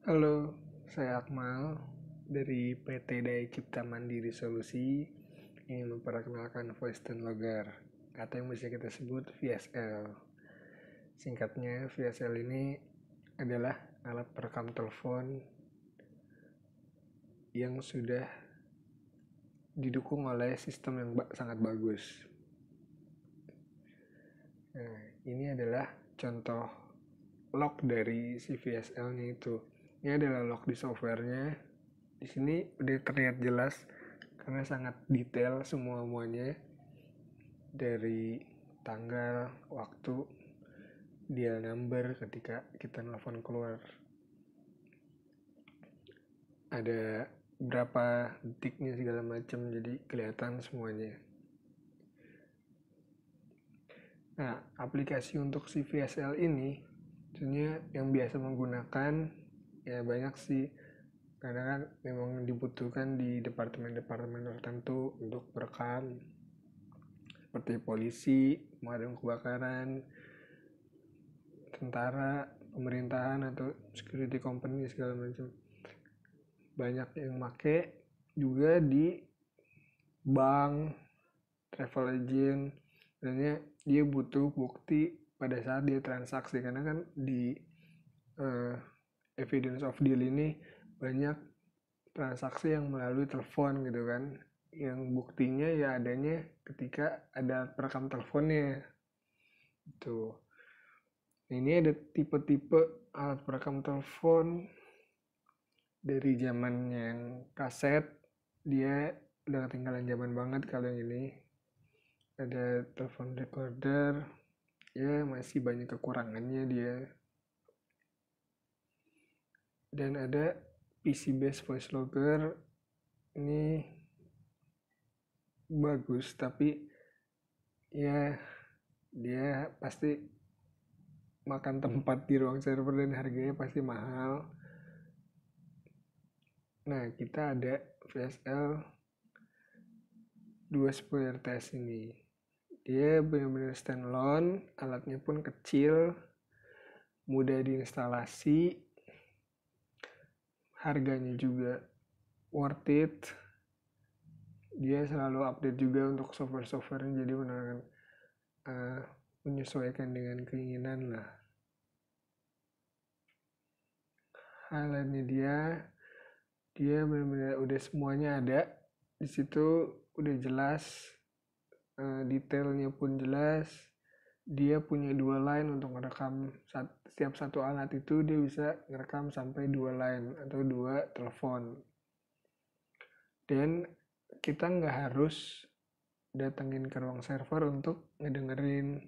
Halo, saya Akmal dari PT Daya Cipta Mandiri Solusi ingin memperkenalkan voice dan logger atau yang bisa kita sebut VSL. Singkatnya, VSL ini adalah alat perekam telepon yang sudah didukung oleh sistem yang sangat bagus. Nah, ini adalah contoh log dari si VSL-nya itu. Ini adalah log di softwarenya. Di sini udah terlihat jelas karena sangat detail semuanya dari tanggal, waktu, dial number ketika kita nelfon keluar. Ada berapa detiknya segala macam, jadi kelihatan semuanya. Nah, aplikasi untuk si VSL ini sebenarnya yang biasa menggunakan ya banyak sih, karena kan memang dibutuhkan di departemen-departemen tertentu untuk merekam seperti polisi, pemadam kebakaran, tentara, pemerintahan atau security company segala macam. Banyak yang make juga di bank, travel agent, sebenarnya dia butuh bukti pada saat dia transaksi, karena kan di evidence of deal ini banyak transaksi yang melalui telepon gitu kan, yang buktinya ya adanya ketika ada perekam teleponnya. Tuh, ini ada tipe-tipe alat perekam telepon dari zaman yang kaset, dia udah ketinggalan zaman banget. Kalau yang ini ada telepon recorder, ya masih banyak kekurangannya dia. Dan ada PC based voice logger, ini bagus tapi ya dia pasti makan tempat di ruang server dan harganya pasti mahal. Nah, kita ada VSL 210 RTS ini. Dia benar-benar standalone, alatnya pun kecil, mudah diinstalasi, harganya juga worth it. Dia selalu update juga untuk software-softwarenya, jadi benar-benar menyesuaikan dengan keinginan lah. Highlightnya dia benar-benar udah semuanya ada di situ, udah jelas, detailnya pun jelas. Dia punya 2 line untuk merekam. Setiap satu alat itu dia bisa merekam sampai 2 line atau 2 telepon. Dan kita nggak harus datengin ke ruang server untuk ngedengerin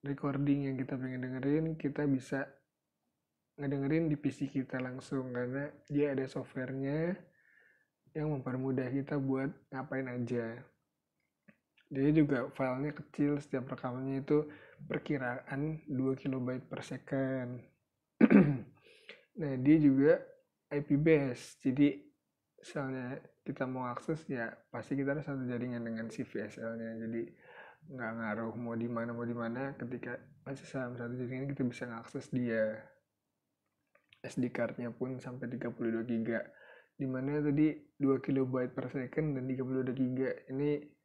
recording yang kita pengen dengerin. Kita bisa ngedengerin di PC kita langsung, karena dia ada softwarenya yang mempermudah kita buat ngapain aja. Dia juga filenya kecil, setiap rekamannya itu perkiraan 2 KB per second. Nah, dia juga IP based, jadi misalnya kita mau akses ya pasti kita harus satu jaringan dengan si VSL-nya, jadi nggak ngaruh mau di mana, ketika masih sama satu jaringan kita bisa ngakses dia. SD card-nya pun sampai 32 GB, dimana tadi 2 KB per second dan 32 GB ini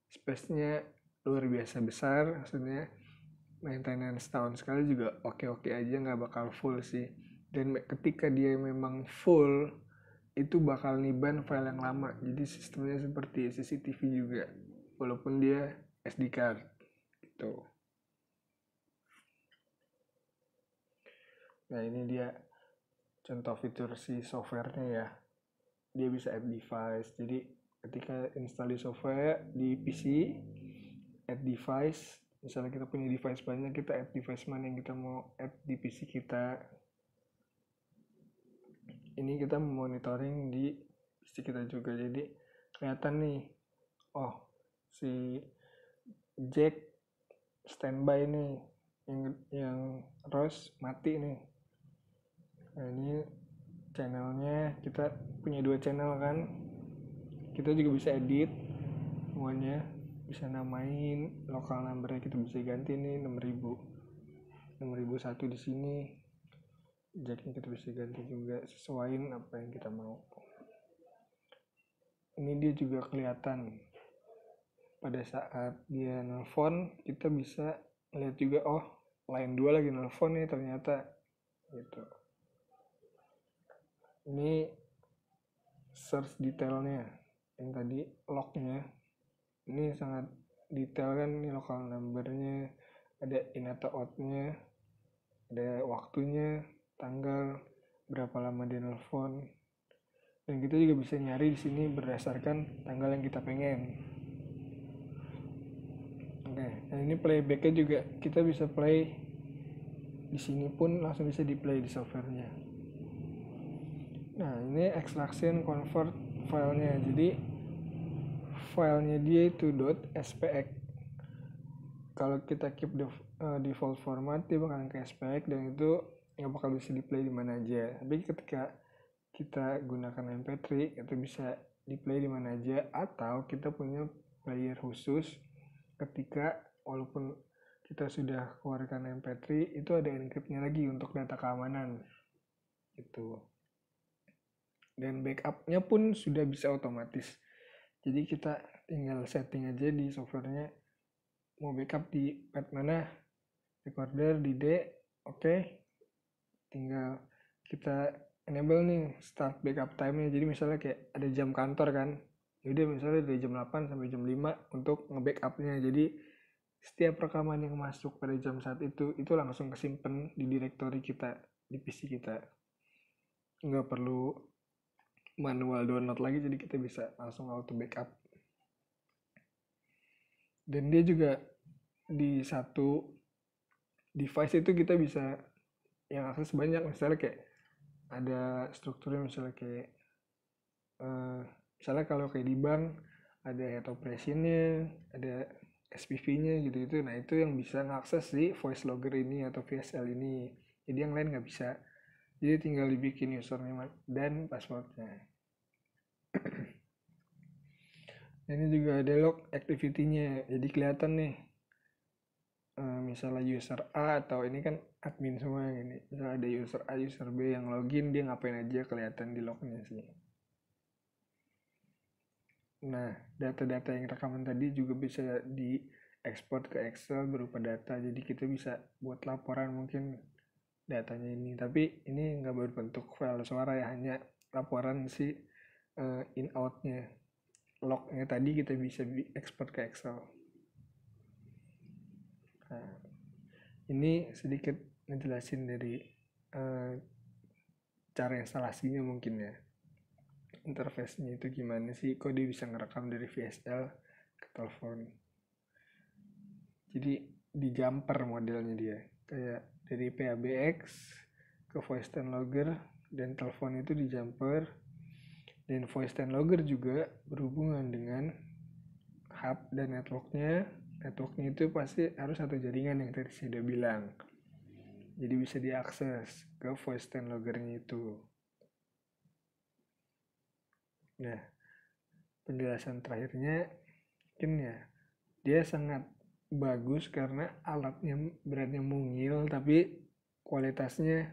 space-nya luar biasa besar. Maksudnya maintenance tahun sekali juga oke-oke aja, nggak bakal full sih. Dan ketika dia memang full, itu bakal niban file yang lama. Jadi sistemnya seperti CCTV juga, walaupun dia SD card gitu. Nah, ini dia contoh fitur si softwarenya ya. Dia bisa add device. Jadi ketika install di software di PC, add device. Misalnya kita punya device banyak, kita add device mana yang kita mau add di PC kita. Ini kita monitoring di PC kita juga, jadi kelihatan nih, oh si jack standby nih, yang ROS mati nih. Nah, ini channelnya, kita punya 2 channel kan, kita juga bisa edit semuanya, bisa namain lokal numbernya, kita bisa ganti nih 6001 di sini. jacknya kita bisa ganti juga sesuaiin apa yang kita mau. Ini dia juga kelihatan pada saat dia nelfon, kita bisa lihat juga, oh line 2 lagi nelfon nih ternyata gitu. Ini search detailnya, yang tadi lognya ini sangat detail kan, ini local numbernya, ada in atau outnya, ada waktunya, tanggal, berapa lama dia nelfon, dan kita juga bisa nyari di sini berdasarkan tanggal yang kita pengen. Oke, dan ini playbacknya juga kita bisa play di sini pun langsung bisa di play di softwarenya. Nah ini extraction convert filenya, jadi filenya dia itu .spx. Kalau kita keep default format dia bakalan ke SPX dan itu nggak bakal bisa di play di mana aja. Tapi ketika kita gunakan MP3 itu bisa di play di mana aja, atau kita punya player khusus ketika walaupun kita sudah keluarkan MP3 itu ada encryptnya lagi untuk data keamanan gitu. Dan backupnya pun sudah bisa otomatis, jadi kita tinggal setting aja di softwarenya mau backup di pad mana, recorder di D, oke. Tinggal kita enable nih start backup time-nya. Jadi misalnya kayak ada jam kantor kan, yaudah misalnya dari jam 8 sampai jam 5 untuk nge-backupnya. Jadi setiap rekaman yang masuk pada jam saat itu langsung kesimpan di directory kita, di PC kita. Nggak perlu manual download lagi, jadi kita bisa langsung auto backup. Dan dia juga di satu device itu kita bisa yang akses banyak, misalnya kayak ada strukturnya, misalnya kayak misalnya kalau kayak di bank ada head operation-nya, ada SPV-nya gitu-gitu. Nah itu yang bisa ngakses si voice logger ini atau VSL ini, jadi yang lain nggak bisa. Jadi tinggal dibikin username dan passwordnya. Ini juga ada log activity-nya, jadi kelihatan nih misalnya user A, atau ini kan admin semua ini, misalnya ada user A, user B yang login, dia ngapain aja kelihatan di lognya sih. Nah data-data yang rekaman tadi juga bisa diekspor ke Excel berupa data, jadi kita bisa buat laporan mungkin datanya ini, tapi ini nggak berbentuk file suara ya, hanya laporan si in outnya, lognya tadi kita bisa ekspor ke Excel. Nah, ini sedikit ngejelasin dari cara instalasinya mungkin ya, interface-nya itu gimana sih, kok dia bisa ngerekam dari VSL ke telepon. Jadi di jumper modelnya dia, kayak dari PABX ke voice stand logger, dan telepon itu di jumper. Dan voice stand logger juga berhubungan dengan hub dan networknya. Networknya itu pasti harus satu jaringan yang tadi saya udah bilang, jadi bisa diakses ke voice stand loggernya itu. Nah penjelasan terakhirnya mungkin ya, dia sangat bagus karena alatnya beratnya mungil tapi kualitasnya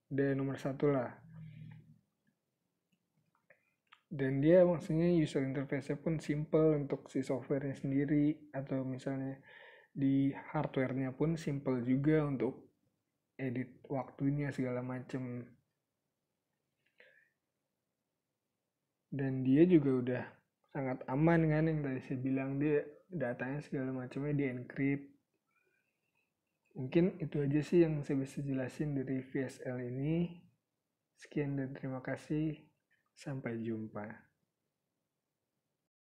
udah nomor satu lah. Dan dia maksudnya user interface-nya pun simple untuk si softwarenya sendiri, atau misalnya di hardware-nya pun simple juga untuk edit waktunya segala macem. Dan dia juga udah sangat aman kan, yang tadi saya bilang dia datanya segala macamnya di encrypt. Mungkin itu aja sih yang saya bisa jelasin dari VSL ini. Sekian dan terima kasih. Sampai jumpa.